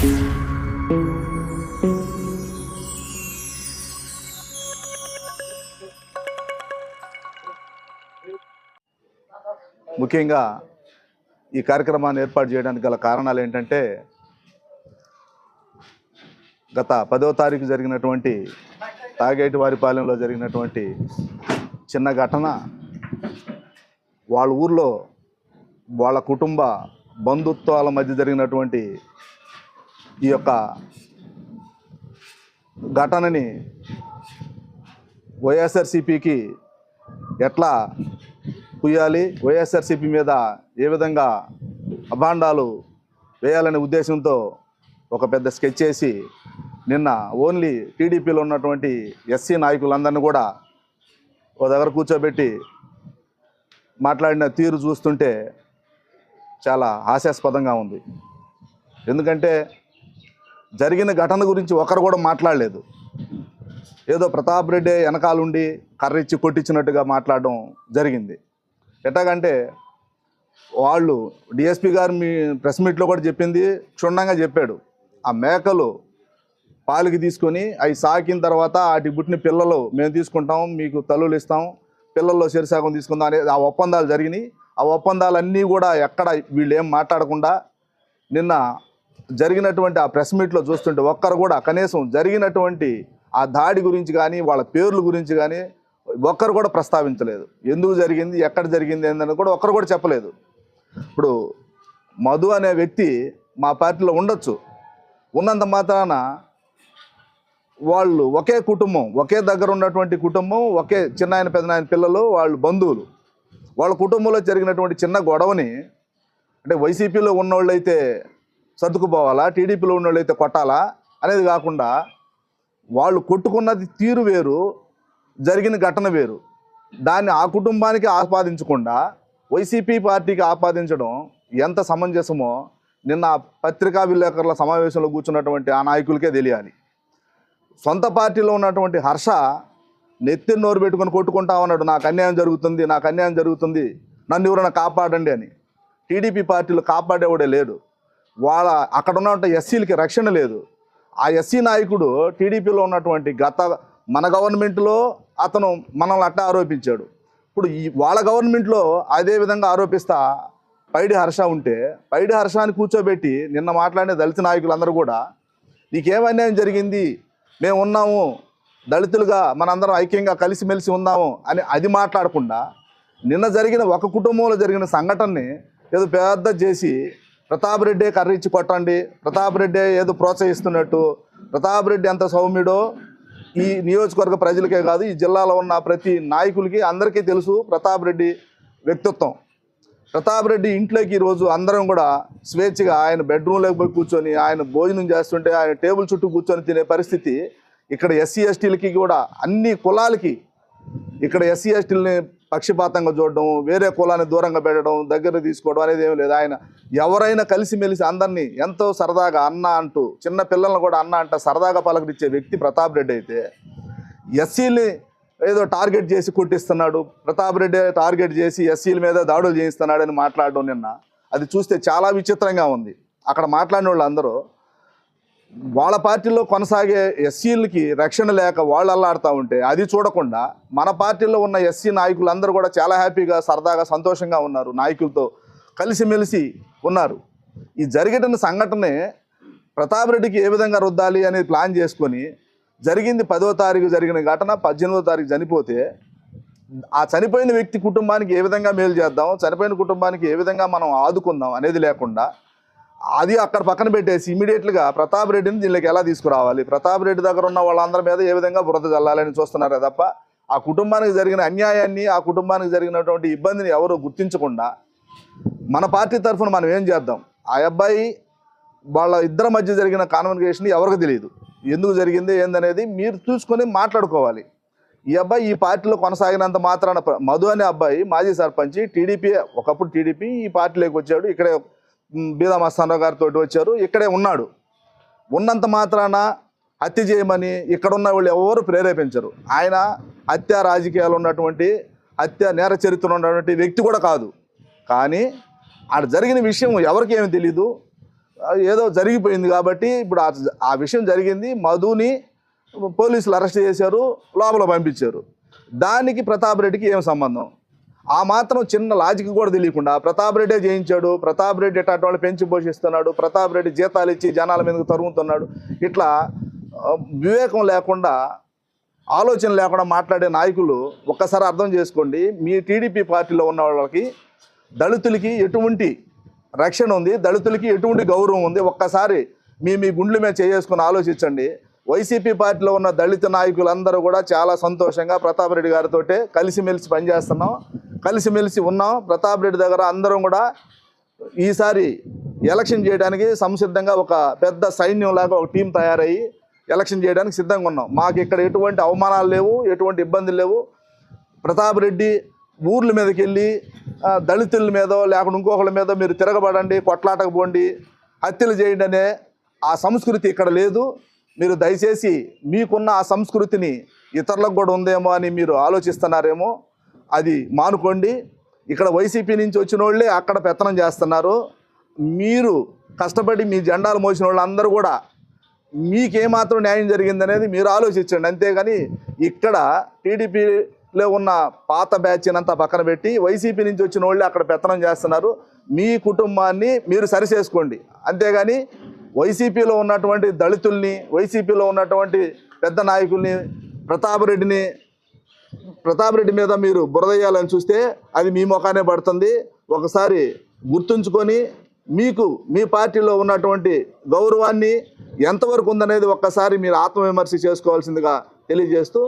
ముఖ్యంగా ఈ కార్యక్రమాన్ని ఏర్పాటు చేయడానికి గల కారణాలు ఏంటంటే, గత 10వ తారీఖు జరిగినటువంటి తాగేటివారిపాలెంలో జరిగినటువంటి చిన్న ఘటన వాళ్ళ ఊర్లో వాళ్ళ కుటుంబ బంధుత్వాల మధ్య జరిగినటువంటి ఈ యొక్క ఘటనని వైఎస్ఆర్సీపీకి ఎట్లా పుయ్యాలి, వైఎస్ఆర్సీపీ మీద ఏ విధంగా అభాండాలు వేయాలనే ఉద్దేశంతో ఒక పెద్ద స్కెచ్ చేసి నిన్న ఓన్లీ టీడీపీలో ఉన్నటువంటి ఎస్సీ నాయకులందరినీ కూడా ఒక దగ్గర కూర్చోబెట్టి మాట్లాడిన తీరు చూస్తుంటే చాలా హాస్యాస్పదంగా ఉంది. ఎందుకంటే జరిగిన ఘటన గురించి ఒకరు కూడా మాట్లాడలేదు. ఏదో ప్రతాప్ రెడ్డి వెనకాలండి కర్రిచ్చి కొట్టించినట్టుగా మాట్లాడడం జరిగింది. ఎట్లాగంటే వాళ్ళు డిఎస్పీ గారు మీ ప్రెస్ మీట్లో కూడా చెప్పింది క్షుణ్ణంగా చెప్పాడు. ఆ మేకలు పాలికి తీసుకొని అవి సాకిన తర్వాత వాటి పుట్టిన పిల్లలు మేము తీసుకుంటాం, మీకు తల్లులు ఇస్తాం, పిల్లల్లో చెరిసాగం తీసుకుందాం అనేది ఆ ఒప్పందాలు జరిగినాయి. ఆ ఒప్పందాలన్నీ కూడా ఎక్కడ వీళ్ళు ఏం మాట్లాడకుండా నిన్న జరిగినటువంటి ఆ ప్రెస్ మీట్లో చూస్తుంటే ఒక్కరు కూడా కనీసం జరిగినటువంటి ఆ దాడి గురించి కానీ వాళ్ళ పేర్ల గురించి కానీ ఒక్కరు కూడా ప్రస్తావించలేదు. ఎందుకు జరిగింది, ఎక్కడ జరిగింది ఏందని కూడా ఒక్కరు కూడా చెప్పలేదు. ఇప్పుడు మధు అనే వ్యక్తి మా పార్టీలో ఉండొచ్చు, ఉన్నంత మాత్రాన వాళ్ళు ఒకే కుటుంబం, ఒకే దగ్గర ఉన్నటువంటి కుటుంబం, ఒకే చిన్నాయన పెద్దనాయన పిల్లలు, వాళ్ళు బంధువులు. వాళ్ళ కుటుంబంలో జరిగినటువంటి చిన్న గొడవని అంటే వైసీపీలో ఉన్నోళ్ళు అయితే సర్దుకుపోవాలా, టీడీపీలో ఉన్నోళ్ళు అయితే కొట్టాలా అనేది కాకుండా వాళ్ళు కొట్టుకున్నది తీరు వేరు, జరిగిన ఘటన వేరు. దాన్ని ఆ కుటుంబానికి ఆపాదించకుండా వైసీపీ పార్టీకి ఆపాదించడం ఎంత సమంజసమో నిన్న పత్రికా విలేకరుల సమావేశంలో కూర్చున్నటువంటి ఆ నాయకులకే తెలియాలి. సొంత పార్టీలో ఉన్నటువంటి హర్ష నెత్తి నోరు పెట్టుకొని కొట్టుకుంటా ఉన్నాడు, నాకు అన్యాయం జరుగుతుంది, నాకు అన్యాయం జరుగుతుంది, నన్ను ఎవరైనా కాపాడండి అని. టీడీపీ పార్టీలు కాపాడేవాడే లేడు. వాళ్ళ అక్కడ ఉన్నటువంటి ఎస్సీలకి రక్షణ లేదు. ఆ ఎస్సీ నాయకుడు టీడీపీలో ఉన్నటువంటి మన గవర్నమెంట్లో అతను మనల్ని అట్టా ఆరోపించాడు. ఇప్పుడు వాళ్ళ గవర్నమెంట్లో అదే విధంగా ఆరోపిస్తా పైడి హర్ష ఉంటే పైడి హర్షాన్ని కూర్చోబెట్టి నిన్న మాట్లాడిన దళిత నాయకులందరూ కూడా నీకేం అన్యాయం జరిగింది, మేము ఉన్నాము, దళితులుగా మనందరం ఐక్యంగా కలిసిమెలిసి ఉన్నాము అని అది మాట్లాడకుండా నిన్న జరిగిన ఒక కుటుంబంలో జరిగిన సంఘటనని ఏదో పెద్ద చేసి ప్రతాప్ రెడ్డి కర్రిచ్చి కొట్టండి, ప్రతాప్ రెడ్డి ఏదో ప్రోత్సహిస్తున్నట్టు. ప్రతాప్ రెడ్డి ఎంత సౌమ్యుడో ఈ నియోజకవర్గ ప్రజలకే కాదు, ఈ జిల్లాలో ఉన్న ప్రతి నాయకులకి అందరికీ తెలుసు ప్రతాప్ రెడ్డి వ్యక్తిత్వం. ప్రతాప్ రెడ్డి ఇంట్లోకి ఈరోజు అందరం కూడా స్వేచ్ఛగా ఆయన బెడ్రూమ్లోకి పోయి కూర్చొని ఆయన భోజనం చేస్తుంటే ఆయన టేబుల్ చుట్టూ కూర్చొని తినే పరిస్థితి ఇక్కడ ఎస్సీ ఎస్టీలకి కూడా అన్ని కులాలకి ఇక్కడ ఎస్సీ ఎస్టీలని పక్షపాతంగా చూడడం, వేరే కులాన్ని దూరంగా పెట్టడం, దగ్గర తీసుకోవడం అనేది ఏమి లేదు. ఆయన ఎవరైనా కలిసిమెలిసి అందరినీ ఎంతో సరదాగా అన్న అంటూ చిన్న పిల్లలను కూడా అన్న అంట సరదాగా పలకరించే వ్యక్తి ప్రతాప్ రెడ్డి అయితే ఎస్సీని ఏదో టార్గెట్ చేసి కొట్టిస్తున్నాడు, ప్రతాప్ రెడ్డి టార్గెట్ చేసి ఎస్సీల మీద దాడులు చేయిస్తున్నాడని మాట్లాడడం నిన్న అది చూస్తే చాలా విచిత్రంగా ఉంది. అక్కడ మాట్లాడిన వాళ్ళు అందరూ వాళ్ళ పార్టీలో కొనసాగే ఎస్సీలకి రక్షణ లేక వాళ్ళు అల్లాడుతూ ఉంటే అది చూడకుండా మన పార్టీలో ఉన్న ఎస్సీ నాయకులందరూ కూడా చాలా హ్యాపీగా సరదాగా సంతోషంగా ఉన్నారు, నాయకులతో కలిసిమెలిసి ఉన్నారు. ఈ జరిగిన సంఘటనే ప్రతాప్ రెడ్డికి ఏ విధంగా రుద్దాలి అనేది ప్లాన్ చేసుకొని జరిగింది 10వ తారీఖు జరిగిన ఘటన 18వ తారీఖు చనిపోతే ఆ చనిపోయిన వ్యక్తి కుటుంబానికి ఏ విధంగా మేలు చేద్దాం, చనిపోయిన కుటుంబానికి ఏ విధంగా మనం ఆదుకుందాం అనేది లేకుండా అది అక్కడ పక్కన పెట్టేసి ఇమీడియట్గా ప్రతాప్ రెడ్డిని దీనికి ఎలా తీసుకురావాలి, ప్రతాప్ రెడ్డి దగ్గర ఉన్న వాళ్ళందరి మీద ఏ విధంగా బురద చల్లాలని చూస్తున్నారే తప్ప ఆ కుటుంబానికి జరిగిన అన్యాయాన్ని, ఆ కుటుంబానికి జరిగినటువంటి ఇబ్బందిని ఎవరు గుర్తించకుండా మన పార్టీ తరఫున మనం ఏం చేద్దాం. ఆ అబ్బాయి వాళ్ళ ఇద్దరి మధ్య జరిగిన కాన్వర్సేషన్ ఎవరికి తెలియదు, ఎందుకు జరిగింది ఏందనేది మీరు చూసుకొని మాట్లాడుకోవాలి. ఈ అబ్బాయి ఈ పార్టీలో కొనసాగినంత మాత్రాన మధు అనే అబ్బాయి మాజీ సర్పంచ్, టీడీపీ ఒకప్పుడు టీడీపీ ఈ పార్టీలోకి వచ్చాడు, ఇక్కడే బీదా మస్తానరావు గారితో వచ్చారు, ఇక్కడే ఉన్నాడు. ఉన్నంత మాత్రాన హత్య చేయమని ఇక్కడ ఉన్న వాళ్ళు ఎవరు ప్రేరేపించరు. ఆయన హత్య రాజకీయాలు ఉన్నటువంటి హత్య నేర చరిత్ర ఉన్నటువంటి వ్యక్తి కూడా కాదు. కానీ ఆడ జరిగిన విషయం ఎవరికి ఏమి తెలీదు. ఏదో జరిగిపోయింది కాబట్టి ఇప్పుడు ఆ విషయం జరిగింది. మధుని పోలీసులు అరెస్ట్ చేశారు, లోపల పంపించారు. దానికి ప్రతాప్ రెడ్డికి ఏం సంబంధం? ఆ మాత్రం చిన్న లాజిక్ కూడా తెలియకుండా ప్రతాప్ రెడ్డే చేయించాడు, ప్రతాప్ రెడ్డి ఎట్లాంటి వాళ్ళు పెంచి పోషిస్తున్నాడు, ప్రతాప్ రెడ్డి జీతాలు ఇచ్చి జనాల మీదకి తరుగుతున్నాడు, ఇట్లా వివేకం లేకుండా ఆలోచన లేకుండా మాట్లాడే నాయకులు ఒక్కసారి అర్థం చేసుకోండి. మీ టీడీపీ పార్టీలో ఉన్న వాళ్ళకి దళితులకి ఎటువంటి రక్షణ ఉంది, దళితులకి ఎటువంటి గౌరవం ఉంది? ఒక్కసారి మీ గుండెల మీద చేసుకుని ఆలోచించండి. వైసీపీ పార్టీలో ఉన్న దళిత నాయకులందరూ కూడా చాలా సంతోషంగా ప్రతాప్ రెడ్డి గారితో కలిసిమెలిసి పనిచేస్తున్నాం, కలిసిమెలిసి ఉన్నాం. ప్రతాప్ రెడ్డి దగ్గర అందరం కూడా ఈసారి ఎలక్షన్ చేయడానికి సంసిద్ధంగా ఒక పెద్ద సైన్యంలాగా ఒక టీం తయారయ్యి ఎలక్షన్ చేయడానికి సిద్ధంగా ఉన్నాం. మాకు ఇక్కడ ఎటువంటి అవమానాలు లేవు, ఎటువంటి ఇబ్బందులు లేవు. ప్రతాప్ రెడ్డి ఊర్ల మీదకి వెళ్ళి దళితుల మీదో లేకుండా ఇంకొకళ్ళ మీద మీరు తిరగబడండి, కొట్లాటకు పోండి, హత్యలు చేయండి అనే ఆ సంస్కృతి ఇక్కడ లేదు. మీరు దయచేసి మీకున్న ఆ సంస్కృతిని ఇతరులకు కూడా ఉందేమో అని మీరు ఆలోచిస్తున్నారేమో, అది మానుకోండి. ఇక్కడ వైసీపీ నుంచి వచ్చిన వాళ్ళే అక్కడ పెత్తనం చేస్తున్నారు. మీరు కష్టపడి మీ జెండాలు మోసిన వాళ్ళందరూ కూడా మీకేమాత్రం న్యాయం జరిగిందనేది మీరు ఆలోచించండి. అంతేగాని ఇక్కడ టీడీపీలో ఉన్న పాత బ్యాచ్ అంతా పక్కన పెట్టి వైసీపీ నుంచి వచ్చిన వాళ్ళే అక్కడ పెత్తనం చేస్తున్నారు. మీ కుటుంబాన్ని మీరు సరిచేసుకోండి. అంతేగాని వైసీపీలో ఉన్నటువంటి దళితుల్ని, వైసీపీలో ఉన్నటువంటి పెద్ద నాయకుల్ని, ప్రతాప్ రెడ్డి మీద మీరు బురదయ్యాలని చూస్తే అది మీ ముఖానే పడుతుంది. ఒకసారి గుర్తుంచుకొని మీకు మీ పార్టీలో ఉన్నటువంటి గౌరవాన్ని ఎంతవరకు ఉందనేది ఒక్కసారి మీరు ఆత్మవిమర్శ చేసుకోవాల్సిందిగా తెలియజేస్తూ